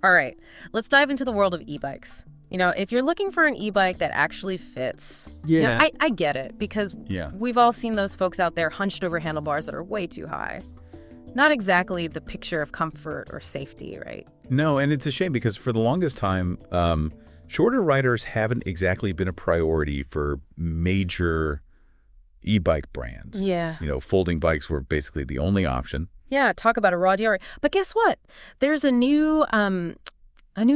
All right, let's dive into the world of e-bikes. If you're looking for an e-bike that actually fits, Yeah. I get it, because Yeah. we've all seen those folks out there hunched over handlebars that are way too high. Not exactly the picture of comfort or safety, right? No, and it's a shame because for the longest time, shorter riders haven't exactly been a priority for major e-bike brands. Yeah. Folding bikes were basically the only option. Yeah, talk about a raw deal. But guess what? There's a new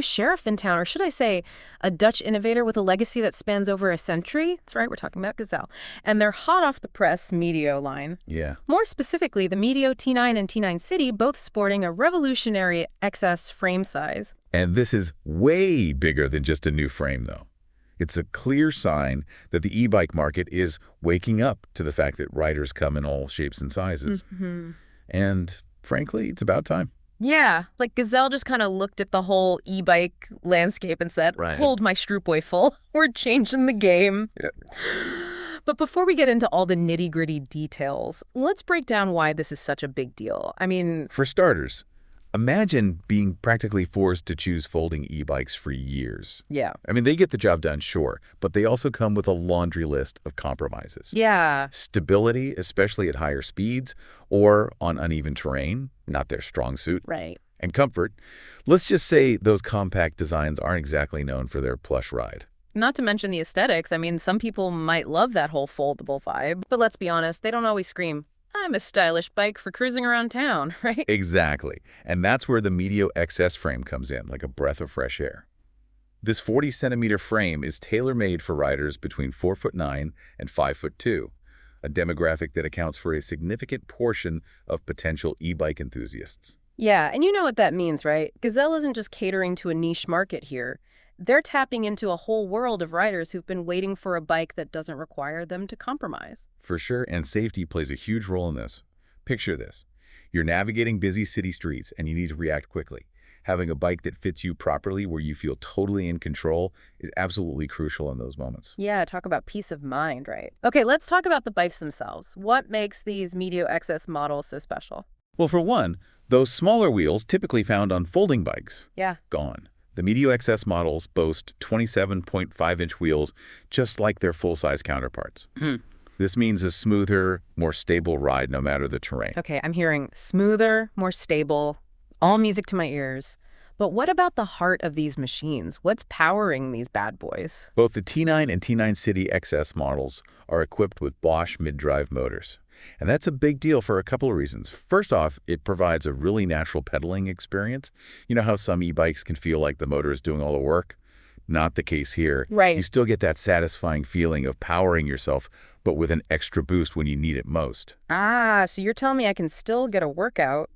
sheriff in town, or should I say a Dutch innovator with a legacy that spans over a century. That's right, we're talking about Gazelle. And their hot off the press Medeo line. Yeah. More specifically, the Medeo T9 and T9 City, both sporting a revolutionary XS frame size. And this is way bigger than just a new frame, though. It's a clear sign that the e-bike market is waking up to the fact that riders come in all shapes and sizes. Mm-hmm. And frankly, it's about time. Yeah, like Gazelle just kind of looked at the whole e-bike landscape and said, Right. Hold my Stroopway full. We're changing the game. Yep. But before we get into all the nitty-gritty details, let's break down why this is such a big deal. I mean, For starters, imagine being practically forced to choose folding e-bikes for years. yeah. I mean, they get the job done, sure, but they also come with a laundry list of compromises. Yeah. Stability, especially at higher speeds or on uneven terrain, not their strong suit. Right. And comfort, let's just say those compact designs aren't exactly known for their plush ride. Not to mention the aesthetics. I mean, some people might love that whole foldable vibe, but let's be honest, they don't always scream, I'm a stylish bike for cruising around town, right? Exactly. And that's where the Medeo XS frame comes in, like a breath of fresh air. This 40-centimeter frame is tailor-made for riders between 4'9" and 5'2", a demographic that accounts for a significant portion of potential e-bike enthusiasts. Yeah, and you know what that means, right? Gazelle isn't just catering to a niche market here. They're tapping into a whole world of riders who've been waiting for a bike that doesn't require them to compromise. For sure, and safety plays a huge role in this. Picture this. You're navigating busy city streets and you need to react quickly. Having a bike that fits you properly where you feel totally in control is absolutely crucial in those moments. Yeah, talk about peace of mind, right? Okay, let's talk about the bikes themselves. What makes these Medeo XS models so special? Well, for one, those smaller wheels typically found on folding bikes, Yeah. gone. The Medeo XS models boast 27.5-inch wheels just like their full-size counterparts. This means a smoother, more stable ride no matter the terrain. Okay, I'm hearing smoother, more stable, all music to my ears. But what about the heart of these machines? What's powering these bad boys? Both the T9 and T9 City XS models are equipped with Bosch mid-drive motors. And that's a big deal for a couple of reasons. First off, it provides a really natural pedaling experience. You know how some e-bikes can feel like the motor is doing all the work? Not the case here. Right. You still get that satisfying feeling of powering yourself, but with an extra boost when you need it most. Ah, so you're telling me I can still get a workout,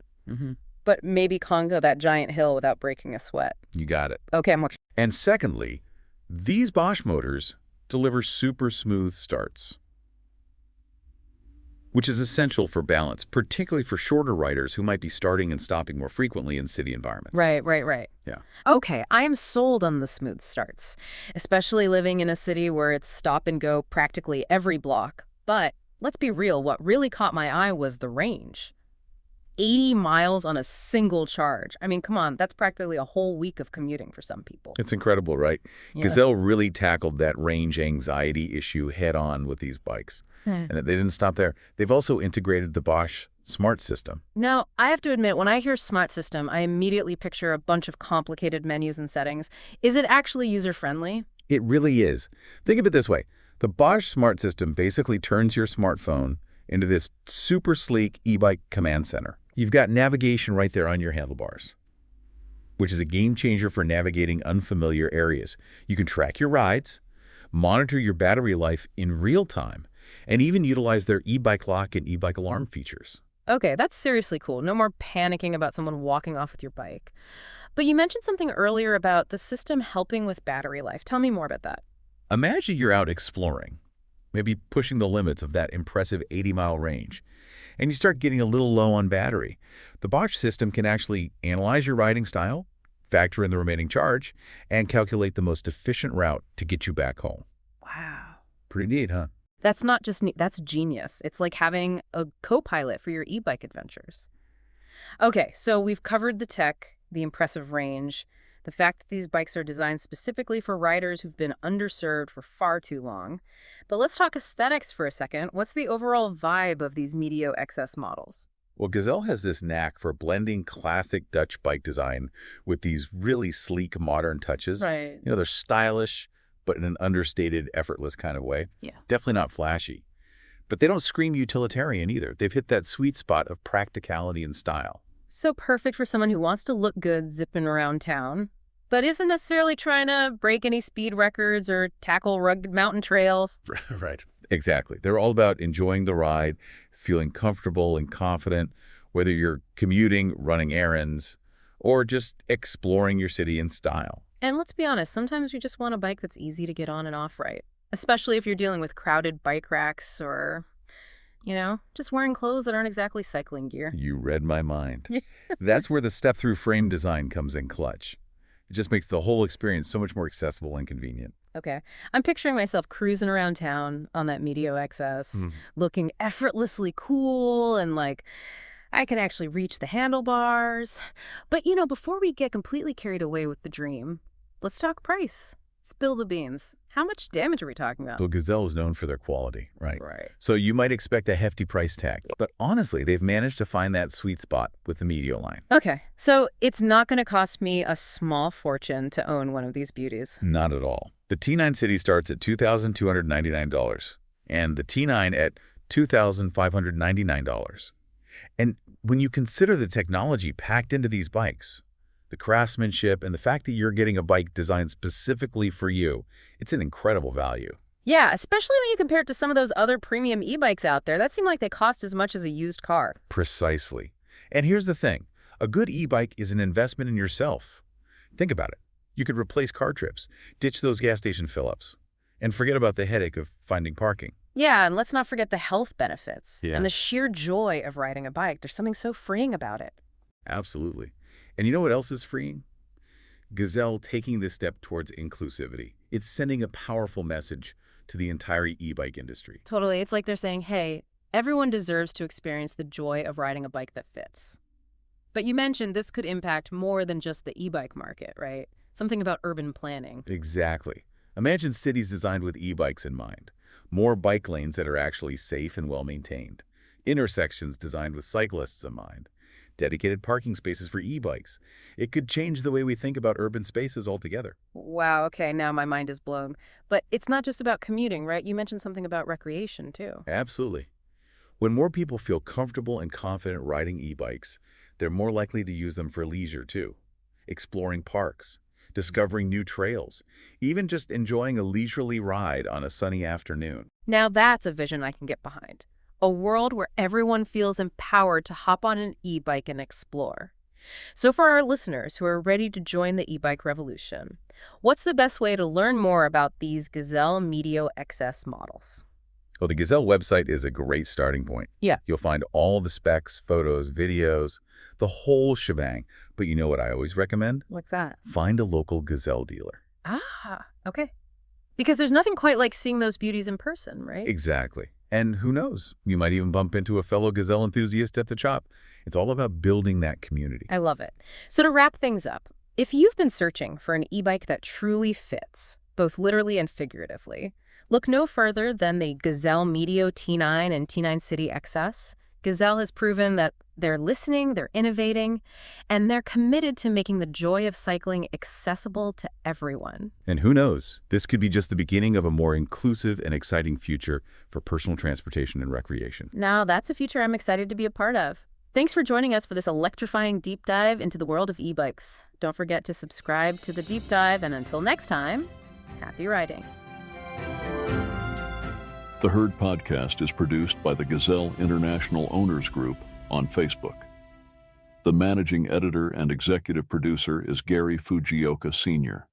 but maybe conquer that giant hill without breaking a sweat. You got it. Okay, I'm watching. And secondly, these Bosch motors deliver super smooth starts, which is essential for balance, particularly for shorter riders who might be starting and stopping more frequently in city environments. Right. Yeah. Okay, I am sold on the smooth starts, especially living in a city where it's stop and go practically every block. But let's be real, what really caught my eye was the range. 80 miles on a single charge. I mean, come on, that's practically a whole week of commuting for some people. It's incredible, right? Yeah. Gazelle really tackled that range anxiety issue head on with these bikes. And they didn't stop there. They've also integrated the Bosch Smart System. Now, I have to admit, when I hear smart system, I immediately picture a bunch of complicated menus and settings. Is it actually user-friendly? It really is. Think of it this way. The Bosch Smart System basically turns your smartphone into this super sleek e-bike command center. You've got navigation right there on your handlebars, which is a game changer for navigating unfamiliar areas. You can track your rides, monitor your battery life in real time, and even utilize their e-bike lock and e-bike alarm features. Okay, that's seriously cool. No more panicking about someone walking off with your bike. But you mentioned something earlier about the system helping with battery life. Tell me more about that. Imagine you're out exploring, maybe pushing the limits of that impressive 80-mile range, and you start getting a little low on battery. The Bosch system can actually analyze your riding style, factor in the remaining charge, and calculate the most efficient route to get you back home. Wow. Pretty neat, huh? That's not just neat, that's genius. It's like having a co-pilot for your e-bike adventures. Okay, so we've covered the tech, the impressive range. The fact that these bikes are designed specifically for riders who've been underserved for far too long. But let's talk aesthetics for a second. What's the overall vibe of these Medeo XS models? Well, Gazelle has this knack for blending classic Dutch bike design with these really sleek modern touches. Right. They're stylish, but in an understated, effortless kind of way. Yeah. Definitely not flashy. But they don't scream utilitarian either. They've hit that sweet spot of practicality and style. So perfect for someone who wants to look good zipping around town, but isn't necessarily trying to break any speed records or tackle rugged mountain trails. Right. Exactly. They're all about enjoying the ride, feeling comfortable and confident, whether you're commuting, running errands, or just exploring your city in style. And let's be honest, sometimes we just want a bike that's easy to get on and off right, especially if you're dealing with crowded bike racks or, just wearing clothes that aren't exactly cycling gear. You read my mind. That's where the step-through frame design comes in clutch. It just makes the whole experience so much more accessible and convenient. Okay. I'm picturing myself cruising around town on that Medeo XS, looking effortlessly cool and like I can actually reach the handlebars. But, before we get completely carried away with the dream, let's talk price. Spill the beans. How much damage are we talking about? So Gazelle is known for their quality, right? Right. So you might expect a hefty price tag. But honestly, they've managed to find that sweet spot with the Medeo line. Okay. So it's not going to cost me a small fortune to own one of these beauties. Not at all. The T9 City starts at $2,299 and the T9 at $2,599. And when you consider the technology packed into these bikes, the craftsmanship, and the fact that you're getting a bike designed specifically for you, it's an incredible value. Yeah, especially when you compare it to some of those other premium e-bikes out there. That seemed like they cost as much as a used car. Precisely. And here's the thing. A good e-bike is an investment in yourself. Think about it. You could replace car trips, ditch those gas station fill-ups, and forget about the headache of finding parking. Yeah, and let's not forget the health benefits Yeah. and the sheer joy of riding a bike. There's something so freeing about it. Absolutely. And you know what else is freeing? Gazelle taking this step towards inclusivity. It's sending a powerful message to the entire e-bike industry. Totally. It's like they're saying, hey, everyone deserves to experience the joy of riding a bike that fits. But you mentioned this could impact more than just the e-bike market, right? Something about urban planning. Exactly. Imagine cities designed with e-bikes in mind. More bike lanes that are actually safe and well-maintained. Intersections designed with cyclists in mind. Dedicated parking spaces for e-bikes. It could change the way we think about urban spaces altogether. Wow, okay, now my mind is blown. But it's not just about commuting, right? You mentioned something about recreation, too. Absolutely. When more people feel comfortable and confident riding e-bikes, they're more likely to use them for leisure, too. Exploring parks, discovering new trails, even just enjoying a leisurely ride on a sunny afternoon. Now that's a vision I can get behind. A world where everyone feels empowered to hop on an e-bike and explore. So for our listeners who are ready to join the e-bike revolution, what's the best way to learn more about these Gazelle Medeo XS models? Well, the Gazelle website is a great starting point. Yeah. You'll find all the specs, photos, videos, the whole shebang. But you know what I always recommend? What's that? Find a local Gazelle dealer. Ah, okay. Because there's nothing quite like seeing those beauties in person, right? Exactly. And who knows? You might even bump into a fellow Gazelle enthusiast at the shop. It's all about building that community. I love it. So to wrap things up, if you've been searching for an e-bike that truly fits, both literally and figuratively, look no further than the Gazelle Medeo T9 and T9 City XS. Gazelle has proven that they're listening, they're innovating, and they're committed to making the joy of cycling accessible to everyone. And who knows? This could be just the beginning of a more inclusive and exciting future for personal transportation and recreation. Now, that's a future I'm excited to be a part of. Thanks for joining us for this electrifying deep dive into the world of e-bikes. Don't forget to subscribe to the deep dive, and until next time, happy riding. The Herd Podcast is produced by the Gazelle International Owners Group on Facebook. The managing editor and executive producer is Gary Fujioka Sr.